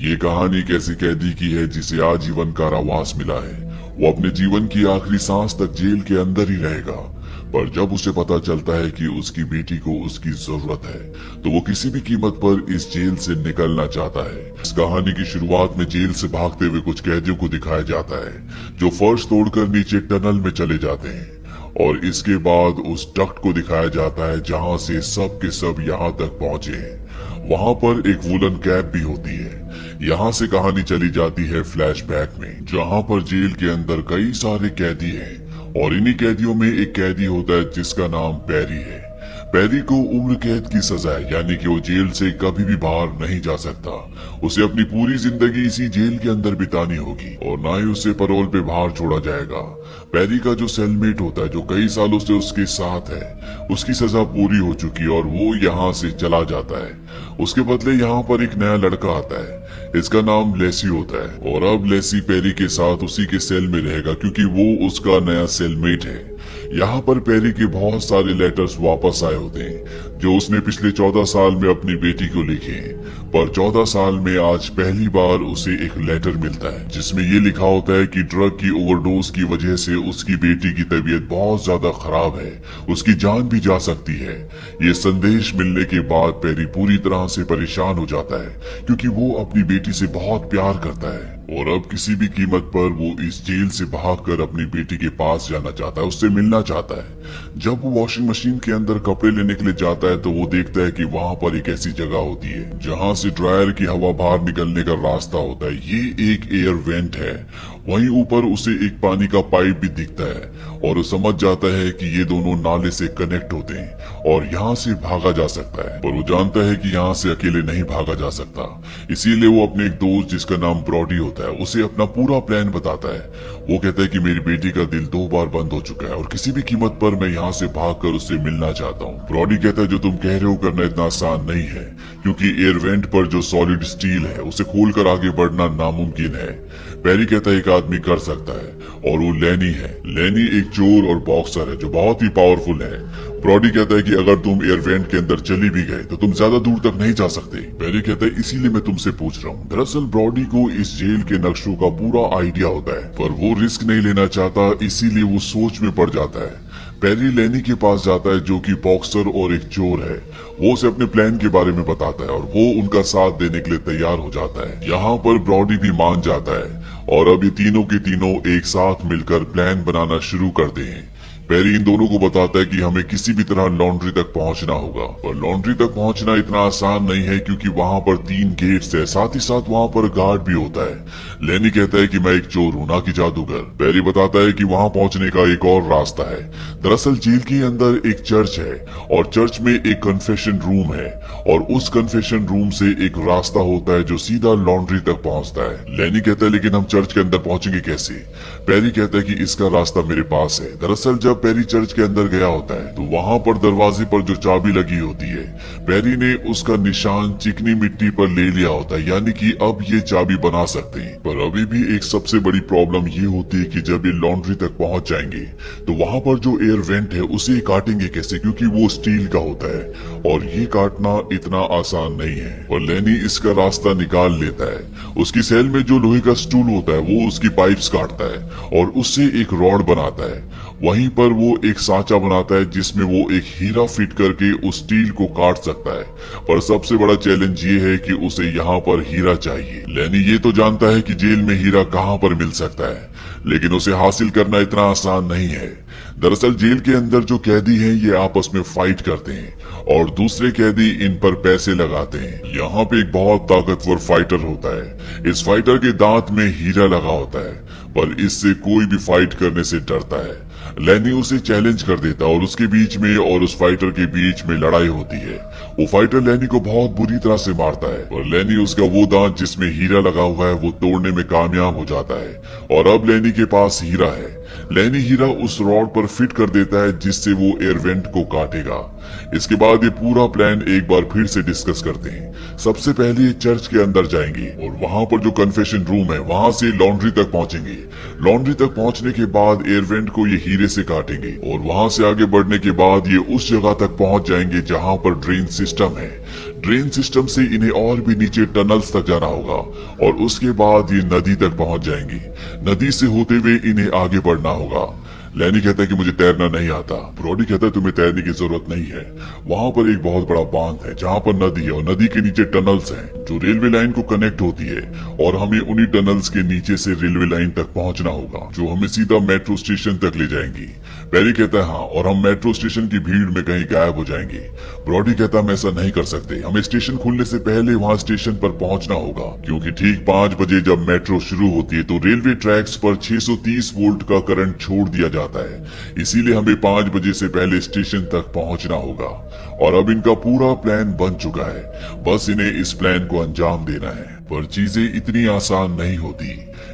ये कहानी एक ऐसे कैदी की है जिसे आजीवन कारावास मिला है। वो अपने जीवन की आखिरी सांस तक जेल के अंदर ही रहेगा, पर जब उसे पता चलता है कि उसकी बेटी को उसकी जरूरत है, तो वो किसी भी कीमत पर इस जेल से निकलना चाहता है। इस कहानी की शुरुआत में जेल से भागते हुए कुछ कैदियों को दिखाया जाता है, जो फर्श तोड़कर नीचे टनल में चले जाते हैं, और इसके बाद उस डक्ट को दिखाया जाता है जहां से सब के सब यहाँ तक पहुंचे हैं। वहां पर एक वुलन कैप भी होती है। यहाँ से कहानी चली जाती है फ्लैशबैक में, जहां पर जेल के अंदर कई सारे कैदी हैं, और इन्हीं कैदियों में एक कैदी होता है जिसका नाम पैरी है। पैरी को उम्र कैद की सजा है, यानी कि वो जेल से कभी भी बाहर नहीं जा सकता। उसे अपनी पूरी जिंदगी इसी जेल के अंदर बितानी होगी, और ना ही उसे पैरोल पे बाहर छोड़ा जाएगा। पैरी का जो सेलमेट होता है, जो कई सालों से उसके साथ है, उसकी सजा पूरी हो चुकी है और वो यहाँ से चला जाता है। उसके बदले यहाँ पर एक नया लड़का आता है, इसका नाम लेसी होता है, और अब लेसी पैरी के साथ उसी के सेल में रहेगा क्योंकि वो उसका नया सेलमेट है। यहाँ पर पैरी के बहुत सारे लेटर्स वापस आए होते हैं, जो उसने पिछले 14 साल में अपनी बेटी को लिखे हैं। पर 14 साल में आज पहली बार उसे एक लेटर मिलता है, जिसमें ये लिखा होता है कि ड्रग की ओवरडोज की वजह से उसकी बेटी की तबीयत बहुत ज्यादा खराब है, उसकी जान भी जा सकती है। ये संदेश मिलने के बाद पैरी पूरी तरह से परेशान हो जाता है, क्योंकि वो अपनी बेटी से बहुत प्यार करता है, और अब किसी भी कीमत पर वो इस जेल से भागकर अपनी बेटी के पास जाना चाहता है, उससे मिलना चाहता है। जब वो वॉशिंग मशीन के अंदर कपड़े लेने के लिए जाता है, तो वो देखता है कि वहाँ पर एक ऐसी जगह होती है जहाँ से ड्रायर की हवा बाहर निकलने का रास्ता होता है। ये एक एयर वेंट है। वहीं ऊपर उसे एक पानी का पाइप भी दिखता है, और वो समझ जाता है कि ये दोनों नाले से कनेक्ट होते हैं और यहाँ से भागा जा सकता है। पर वो जानता है कि यहाँ से अकेले नहीं भागा जा सकता, इसीलिए वो अपने एक दोस्त जिसका नाम ब्रॉडी होता है, उसे अपना पूरा प्लान बताता है। वो कहता है कि मेरी बेटी का दिल 2 बार बंद हो चुका है और किसी भी कीमत पर मैं यहाँ से भागकर उससे मिलना चाहता हूँ। ब्रॉडी कहता है जो तुम कह रहे हो करना इतना आसान नहीं है, क्योंकि एयर वेंट पर जो सॉलिड स्टील है उसे खोलकर आगे बढ़ना नामुमकिन है। पैरी कहता है एक आदमी कर सकता है, और वो लेनी है। लेनी एक चोर और बॉक्सर है जो बहुत ही पावरफुल है। ब्रॉडी कहता है कि अगर तुम एयर वेंट के अंदर चली भी गए तो तुम ज्यादा दूर तक नहीं जा सकते। पैरी कहता है इसीलिए मैं तुमसे पूछ रहा हूँ। दरअसल ब्रॉडी को इस जेल के नक्शों का पूरा आइडिया होता है, पर वो रिस्क नहीं लेना चाहता, इसीलिए वो सोच में पड़ जाता है। पैरी लेनी के पास जाता है, जो कि बॉक्सर और एक चोर है। वो उसे अपने प्लान के बारे में बताता है और वो उनका साथ देने के लिए तैयार हो जाता है। यहाँ पर ब्रॉडी भी मान जाता है, और अब ये तीनों के तीनों एक साथ मिलकर प्लान बनाना शुरू करते हैं। पैरी इन दोनों को बताता है कि हमें किसी भी तरह लॉन्ड्री तक पहुंचना होगा, और लॉन्ड्री तक पहुंचना इतना आसान नहीं है क्योंकि वहां पर 3 गेट्स है, साथ ही साथ वहां पर गार्ड भी होता है। लेनी कहता है कि मैं एक चोर हूं, ना कि जादूगर। पैरी बताता है कि वहां पहुंचने का एक और रास्ता है। दरअसल जेल के अंदर एक चर्च है, और चर्च में एक कन्फेशन रूम है, और उस कन्फेशन रूम से एक रास्ता होता है जो सीधा लॉन्ड्री तक पहुंचता है। लेनी कहता है लेकिन हम चर्च के अंदर पहुंचेंगे कैसे? पैरी कहता है कि इसका रास्ता मेरे पास है। दरअसल जब पैरी चर्च के अंदर गया होता है, तो वहां पर दरवाजे पर जो चाबी लगी होती है, पैरी ने उसका निशान चिकनी मिट्टी पर ले लिया होता है, यानी कि अब ये चाबी बना सकते हैं। पर अभी भी एक सबसे बड़ी प्रॉब्लम ये होती है कि जब ये लॉन्ड्री तक पहुंच जाएंगे, तो वहां पर जो एयर वेंट है उसे काटेंगे कैसे, क्योंकि वो स्टील का होता है और ये काटना इतना आसान नहीं है। और लेनी इसका रास्ता निकाल लेता है। उसकी सेल में जो लोहे का स्टूल होता है वो उसकी पाइप्स काटता है और उससे एक रॉड बनाता है। वहीं पर वो एक सांचा बनाता है जिसमें वो एक हीरा फिट करके उस स्टील को काट सकता है। पर सबसे बड़ा चैलेंज ये है कि उसे यहाँ पर हीरा चाहिए। लेनी ये तो जानता है कि जेल में हीरा कहाँ पर मिल सकता है, लेकिन उसे हासिल करना इतना आसान नहीं है। दरअसल जेल के अंदर जो कैदी हैं ये आपस में फाइट करते हैं और दूसरे कैदी इन पर पैसे लगाते हैं। यहाँ पे एक बहुत ताकतवर फाइटर होता है। इस फाइटर के दांत में हीरा लगा होता है, पर इससे कोई भी फाइट करने से डरता है। लेनी उसे चैलेंज कर देता है और उसके बीच में और उस फाइटर के बीच में लड़ाई होती है। वो फाइटर लेनी को बहुत बुरी तरह से मारता है, और लेनी उसका वो दांत जिसमें हीरा लगा हुआ है वो तोड़ने में कामयाब हो जाता है, और अब लेनी के पास हीरा है। लेनी हीरा उस रॉड पर फिट कर देता है जिससे वो एयर वेंट को काटेगा। इसके बाद ये पूरा प्लान एक बार फिर से डिस्कस करते हैं। सबसे पहले ये चर्च के अंदर जाएंगे और वहां पर जो कन्फेशन रूम है वहां से लॉन्ड्री तक पहुंचेंगे। लॉन्ड्री तक पहुंचने के बाद एयर वेंट को ये हीरे से काटेंगे और वहां से आगे बढ़ने के बाद ये उस जगह तक पहुंच जाएंगे जहां पर ड्रेन सिस्टम है। ड्रेन सिस्टम से इन्हें और भी नीचे टनल्स तक जाना होगा और उसके बाद ये नदी तक पहुंच जाएंगी। नदी से होते हुए इन्हें आगे बढ़ना होगा। लैनी कहता है कि मुझे तैरना नहीं आता। ब्रॉडी कहता है तुम्हें तैरने की जरूरत नहीं है। वहां पर एक बहुत बड़ा बांध है जहां पर नदी है और नदी के नीचे टनल्स हैं जो रेलवे लाइन को कनेक्ट होती है और हमें उन्हीं टनल्स के नीचे से रेलवे लाइन तक पहुंचना होगा जो हमें सीधा मेट्रो स्टेशन तक ले जाएंगी। पेरी कहता है हाँ, और हम मेट्रो स्टेशन की भीड़ में कहीं गायब हो जाएंगे। ब्रॉडी कहता है हम ऐसा नहीं कर सकते, हमें स्टेशन खुलने से पहले वहां स्टेशन पर पहुंचना होगा क्योंकि ठीक 5 बजे जब मेट्रो शुरू होती है तो रेलवे ट्रैक्स पर 630 वोल्ट का करंट छोड़ दिया जाता है। इसीलिए हमें 5 बजे से पहले स्टेशन तक पहुंचना होगा और अब इनका पूरा प्लान बन चुका है, बस इन्हें इस प्लान को अंजाम देना है। पर चीजें इतनी आसान नहीं होती।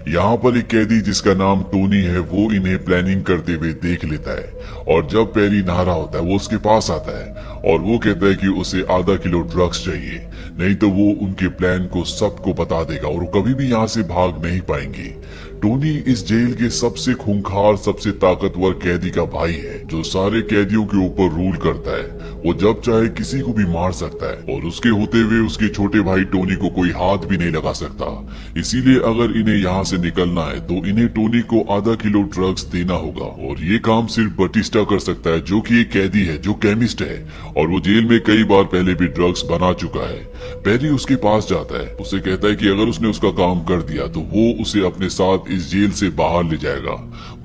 यहाँ पर एक कैदी जिसका नाम टोनी है वो इन्हें प्लानिंग करते हुए देख लेता है और जब पेरी नहा रहा होता है वो उसके पास आता है और वो कहता है कि उसे आधा किलो ड्रग्स चाहिए, नहीं तो वो उनके प्लान को सबको बता देगा और वो कभी भी यहाँ से भाग नहीं पाएंगे। टोनी इस जेल के सबसे खूंखार, सबसे ताकतवर कैदी का भाई है जो सारे कैदियों के ऊपर रूल करता है। वो जब चाहे किसी को भी मार सकता है और उसके होते हुए उसके छोटे भाई टोनी को कोई हाथ भी नहीं लगा सकता। इसीलिए अगर इन्हें यहाँ से निकलना है तो इन्हें टोनी को आधा किलो ड्रग्स देना होगा और ये काम सिर्फ बटिस्टा कर सकता है जो कि एक कैदी है, जो केमिस्ट है और वो जेल में कई बार पहले भी ड्रग्स बना चुका है। पेरी उसके पास जाता है, उसे कहता है कि अगर उसने उसका काम कर दिया तो वो उसे अपने साथ इस जेल से बाहर ले जाएगा।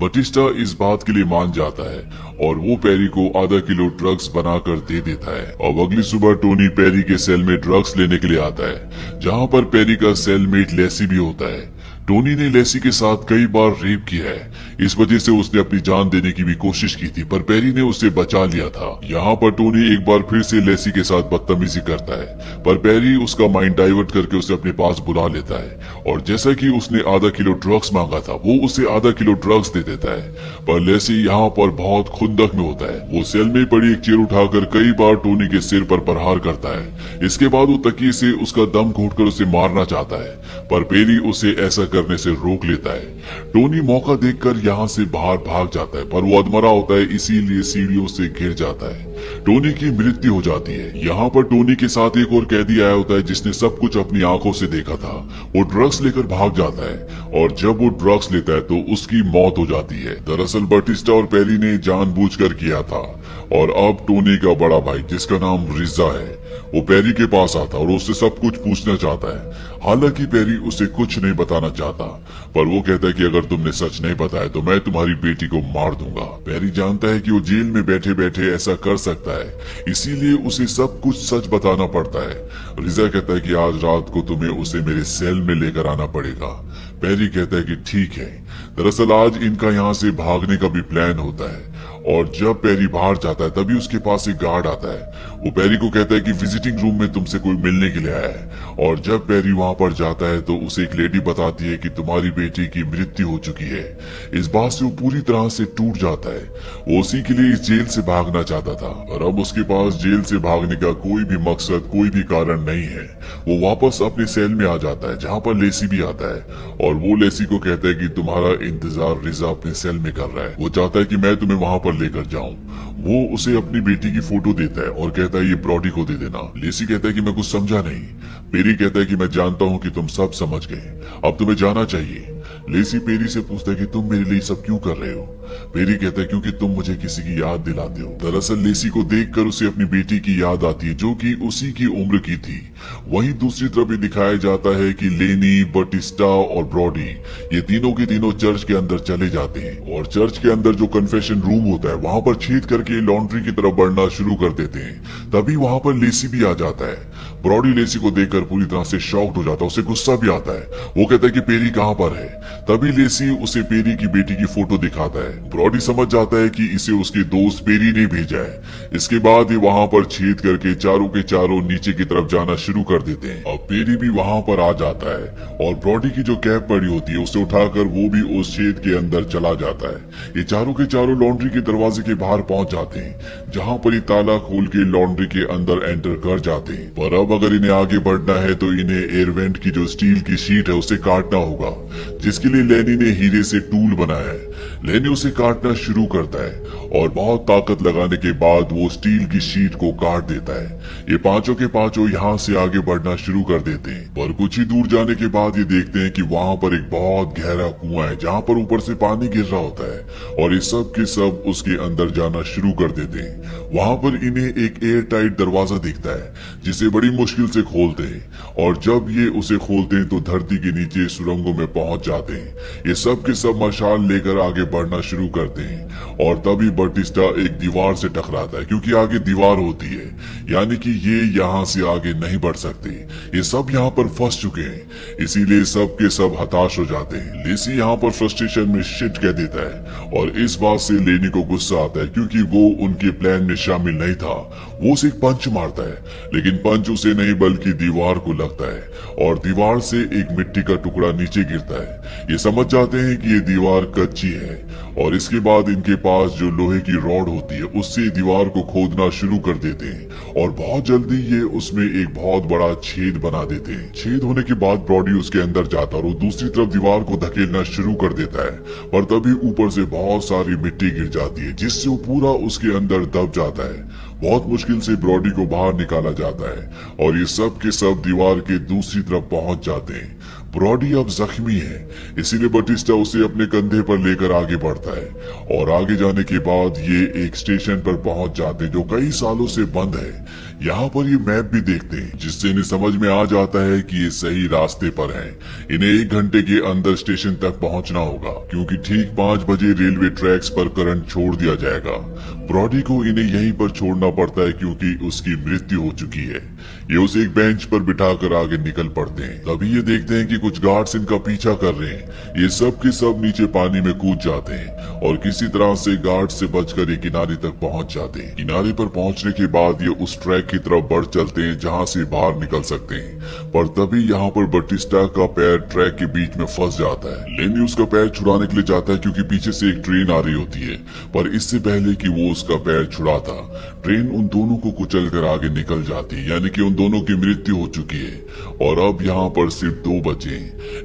बटिस्टा इस बात के लिए मान जाता है और वो पेरी को आधा किलो ड्रग्स बनाकर दे देता है। अब अगली सुबह टोनी पेरी के सेल में ड्रग्स लेने के लिए आता है जहां पर पेरी का सेलमेट लेसी भी होता है। टोनी ने लेसी के साथ कई बार रेप किया है, इस वजह से उसने अपनी जान देने की भी कोशिश की थी पर पेरी ने उसे बचा लिया था। यहाँ पर टोनी एक बार फिर से लेसी के साथ बदतमीजी करता है पर पेरी उसका माइंड डाइवर्ट करके उसे अपने पास बुला लेता है और जैसा कि उसने आधा किलो ड्रग्स मांगा था वो उसे आधा किलो ड्रग्स दे देता है। पर लेसी यहाँ पर बहुत खुंदक में होता है। वो सेल में पड़ी एक चेयर उठाकर कई बार टोनी के सिर पर प्रहार करता है। इसके बाद वो तकिए से उसका दम घोटकर उसे मारना चाहता है पर पेरी उसे ऐसा करने से रोक लेता है। टोनी मौका देखकर यहाँ से बाहर भाग जाता है पर वो अधमरा होता है, इसीलिए सीढ़ियों से गिर जाता है। टोनी की मृत्यु हो जाती है। यहाँ पर टोनी के साथ एक और कैदी आया होता है जिसने सब कुछ अपनी आंखों से देखा था। वो ड्रग्स लेकर भाग जाता है और जब वो ड्रग्स लेता है तो उसकी मौत हो जाती है। दरअसल बटिस्टा और पेरी ने जानबूझकर किया था और अब टोनी का बड़ा भाई जिसका नाम रिजा है वो पेरी के पास आता और उससे सब कुछ पूछना चाहता है। हालांकि पेरी उसे कुछ नहीं बताना चाहता पर वो कहता है कि अगर तुमने सच नहीं बताया तो मैं तुम्हारी बेटी को मार दूंगा। पेरी जानता है कि वो जेल में बैठे बैठे ऐसा कर सकता है, इसीलिए उसे सब कुछ सच बताना पड़ता है। रिजा कहता है कि आज रात को तुम्हें उसे मेरे सेल में लेकर आना पड़ेगा। पेरी कहता है कि ठीक है। दरअसल आज इनका यहाँ से भागने का भी प्लान होता है और जब पेरी बाहर जाता है तभी उसके पास एक गार्ड आता है। वो पेरी को कहता है कि विजिटिंग रूम में तुमसे कोई मिलने के लिए आया है और जब पेरी वहां पर जाता है तो उसे एक लेडी बताती है कि तुम्हारी बेटी की मृत्यु हो चुकी है। इस बात से वो पूरी तरह से टूट जाता है। वो उसी के लिए इस जेल से भागना चाहता था और अब उसके पास जेल से भागने का कोई भी मकसद, कोई भी कारण नहीं है। वो वापस अपने सेल में आ जाता है जहाँ पर लेसी भी आता है और वो लेसी को कहता है कि तुम्हारा इंतजार रिजा अपने सेल में कर रहा है। वो चाहता है कि मैं तुम्हें वहां पर लेकर जाऊं। वो उसे अपनी बेटी की फोटो देता है और कहता है ये ब्रॉडी को दे देना। लेसी कहता है कि मैं कुछ समझा नहीं। पेरी कहता है कि मैं जानता हूँ कि तुम सब समझ गए, अब तुम्हें जाना चाहिए। लेसी पेरी से पूछता है कि तुम मेरे लिए सब क्यों कर रहे हो। पेरी कहता है क्योंकि तुम मुझे किसी की याद दिलाते हो। दरअसल लेसी को देखकर उसे अपनी बेटी की याद आती है जो कि उसी की उम्र की थी। वहीं दूसरी तरफ ये दिखाया जाता है कि लेनी, बटिस्टा और ब्रॉडी ये तीनों के तीनों चर्च के अंदर चले जाते हैं और चर्च के अंदर जो कन्फेशन रूम होता है वहां पर छेद करके लॉन्ड्री की तरफ बढ़ना शुरू कर देते हैं। तभी वहां पर लेसी भी आ जाता है। ब्रॉडी लेसी को देखकर पूरी तरह से शॉक्ड हो जाता है, उसे गुस्सा भी आता है। वो कहता है कि पेरी कहाँ पर है। तभी लेसी उसे पेरी की बेटी की फोटो दिखाता है। ब्रॉडी समझ जाता है कि इसे उसके दोस्त पेरी ने भेजा है। इसके बाद ये वहां पर छेद करके चारों के चारों नीचे की तरफ जाना शुरू कर देते हैं। अब पेरी भी वहां पर आ जाता है और ब्रॉडी की जो कैप पड़ी होती है उसे उठाकर वो भी उस छेद के अंदर चला जाता है। ये चारों के चारों लॉन्ड्री के दरवाजे के बाहर पहुंच जाते हैं जहां पर ये ताला खोल के लॉन्ड्री के अंदर एंटर कर जाते हैं। पर अब अगर इन्हें आगे बढ़ना है तो इन्हें एयरवेंट की जो स्टील की शीट है उसे काटना होगा जिसके लिए लेनी ने हीरे से टूल बनाया है। लेनी उसे काटना शुरू करता है और बहुत ताकत लगाने के बाद वो स्टील की शीट को काट देता है। ये पांचों के पांचों यहाँ से आगे बढ़ना शुरू कर देते हैं, पर कुछ ही दूर जाने के बाद ये देखते हैं कि वहाँ पर एक बहुत गहरा कुआं है जहाँ पर ऊपर से पानी गिर रहा होता है और ये सब के सब उसके अंदर जाना शुरू कर देते हैं। वहाँ पर इन्हें एक एयर टाइट दरवाजा दिखता है जिसे बड़ी मुश्किल से खोलते हैं और जब ये उसे खोलते हैं तो धरती के नीचे सुरंगों में पहुंच जाते हैं। ये सब के सब मशाल लेकर आगे बढ़ना शुरू करते हैं और तभी बटिस्टा एक दीवार से टकराता है क्योंकि आगे दीवार होती है, यानी कि ये यहाँ से आगे नहीं बढ़ सकते। ये सब यहाँ पर फंस चुके हैं, इसीलिए सब के सब हताश हो जाते हैं। लेसी यहाँ पर फ्रस्ट्रेशन में शिट कह देता है और इस बात से लेनी को गुस्सा आता है क्योंकि वो उनके प्लान में शामिल नहीं था। वो उसे एक पंच मारता है, लेकिन पंच उसे नहीं बल्कि दीवार को लगता है और दीवार से एक मिट्टी का टुकड़ा नीचे गिरता है। ये समझ जाते हैं कि ये दीवार कच्ची है और इसके बाद इनके पास जो लोहे की रॉड होती है उससे दीवार को खोदना शुरू कर देते हैं और बहुत जल्दी ये उसमें एक बहुत बड़ा छेद बना देते हैं। छेद होने के बाद ब्रॉडी उसके अंदर जाता है और दूसरी तरफ दीवार को धकेलना शुरू कर देता है, पर तभी ऊपर से बहुत सारी मिट्टी गिर जाती है जिससे वो पूरा उसके अंदर दब जाता है। बहुत मुश्किल से ब्रॉडी को बाहर निकाला जाता है और ये सब के सब दीवार के दूसरी तरफ पहुंच जाते हैं। ब्रॉडी अब जख्मी है, इसीलिए बटिस्टा उसे अपने कंधे पर लेकर आगे बढ़ता है और आगे जाने के बाद ये एक स्टेशन पर पहुंच जाते हैं जो कई सालों से बंद है। यहाँ पर ये मैप भी देखते हैं जिससे इन्हें समझ में आ जाता है कि ये सही रास्ते पर हैं। इन्हें 1 घंटे के अंदर स्टेशन तक पहुंचना होगा क्योंकि ठीक 5 बजे रेलवे ट्रैक्स पर करंट छोड़ दिया जाएगा। ब्रॉडी को इन्हें यहीं पर छोड़ना पड़ता है क्योंकि उसकी मृत्यु हो चुकी है। ये उसे एक बेंच पर बिठाकर आगे निकल पड़ते हैं। तभी ये देखते हैं कि कुछ गार्ड्स इनका पीछा कर रहे हैं। ये सब के सब नीचे पानी में कूद जाते हैं और किसी तरह से गार्ड से बचकर ये किनारे तक पहुंच जाते हैं। किनारे पर पहुंचने के बाद ये उस ट्रैक की तरफ बढ़ चलते हैं जहां से बाहर निकल सकते हैं, पर तभी यहाँ पर बटिस्टा का पैर ट्रैक के बीच में फंस जाता है। लेनी उसका पैर छुड़ाने के लिए जाता है क्योंकि पीछे से एक ट्रेन आ रही होती है, पर इससे पहले कि वो उसका पैर छुड़ाता ट्रेन उन दोनों को कुचल कर आगे निकल जाती है, यानी कि उन दोनों की मृत्यु हो चुकी है और अब यहाँ पर सिर्फ 2 बचे,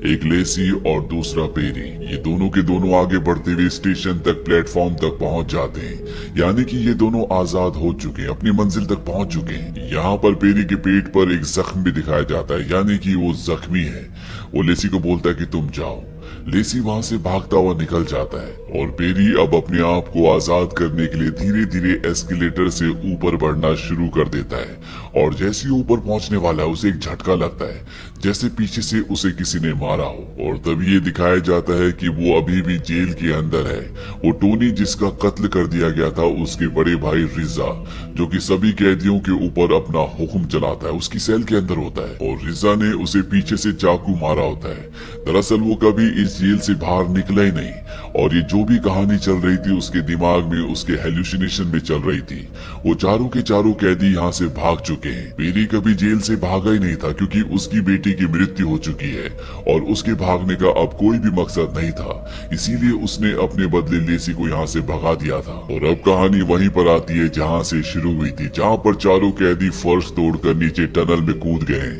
एक लेसी और दूसरा पेरी। ये दोनों के दोनों आगे बढ़ते हुए स्टेशन तक प्लेटफॉर्म तक पहुंच जाते हैं, यानी कि ये दोनों आजाद हो चुके हैं, अपनी मंजिल तक पहुंच चुके हैं। यहाँ पर पेरी के पेट पर एक जख्म भी दिखाया जाता है, यानी कि वो जख्मी है। वो लेसी को बोलता है कि तुम जाओ। लेसी वहां से भागता हुआ निकल जाता है और पेरी अब अपने आप को आजाद करने के लिए धीरे धीरे एस्केलेटर से ऊपर बढ़ना शुरू कर देता है और जैसे ही ऊपर पहुंचने वाला है उसे एक झटका लगता है जैसे पीछे से उसे किसी ने मारा हो और तभी ये दिखाया जाता है कि वो अभी भी जेल के अंदर है। वो टोनी जिसका कत्ल कर दिया गया था उसके बड़े भाई रिजा, जो कि सभी कैदियों के ऊपर अपना हुक्म चलाता है, उसकी सेल के अंदर होता है और रिजा ने उसे पीछे से चाकू मारा होता है। दरअसल वो कभी इस जेल से बाहर निकला ही नहीं और ये जो भी कहानी चल रही थी उसके दिमाग में उसके हेल्यूसिनेशन में चल रही थी। वो चारों के चारों कैदी यहाँ से भाग चुके हैं। पेरी कभी जेल से भागा ही नहीं था क्योंकि उसकी बेटी की मृत्यु हो चुकी है और उसके भागने का अब कोई भी मकसद नहीं था, इसीलिए उसने अपने बदले लेसी को यहाँ से भगा दिया था। और अब कहानी वहीं पर आती है जहाँ से शुरू हुई थी, जहाँ पर चारों कैदी फर्श तोड़कर नीचे टनल में कूद गए।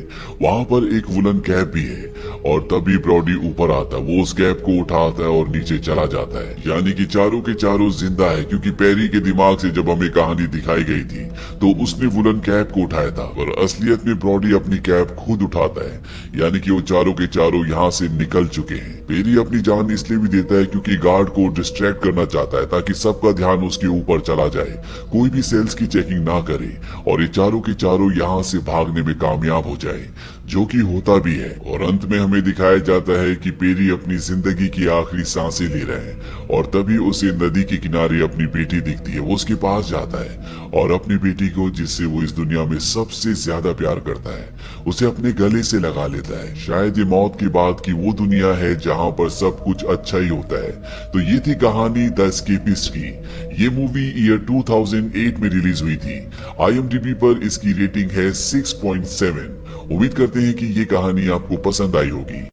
वहाँ पर एक वुलन कैप भी है और तभी ब्रॉडी ऊपर आता है। वो उस कैप को उठाता है और नीचे चला जाता है, यानी कि चारों के चारों जिंदा है क्योंकि पेरी के दिमाग से जब हमें कहानी दिखाई गई थी तो उसने वुलन कैप को उठाया था, पर असलियत में ब्रॉडी अपनी कैप खुद उठाता है, यानी कि वो चारों के चारों यहाँ से निकल चुके हैं। पेरी अपनी जान इसलिए भी देता है क्योंकि गार्ड को डिस्ट्रैक्ट करना चाहता है ताकि सबका ध्यान उसके ऊपर चला जाए, कोई भी सेल्स की चेकिंग ना करे और ये चारों के चारों यहाँ से भागने में कामयाब हो जाए, जो कि होता भी है। और अंत में हमें दिखाया जाता है कि पेरी अपनी जिंदगी की आखिरी सांसें ले रहे हैं और तभी उसे नदी के किनारे अपनी बेटी दिखती है। वो उसके पास जाता है और अपनी बेटी को, जिससे वो इस दुनिया में सबसे ज्यादा प्यार करता है, उसे अपने गले से लगा लेता है। शायद ये मौत के बाद की वो दुनिया है जहाँ पर सब कुछ अच्छा ही होता है। तो ये थी कहानी द एस्केपिस्ट की। ये मूवी ईयर 2008 में रिलीज हुई थी। IMDb पर इसकी रेटिंग है 6.7। उम्मीद करते हैं कि ये कहानी आपको पसंद आई होगी।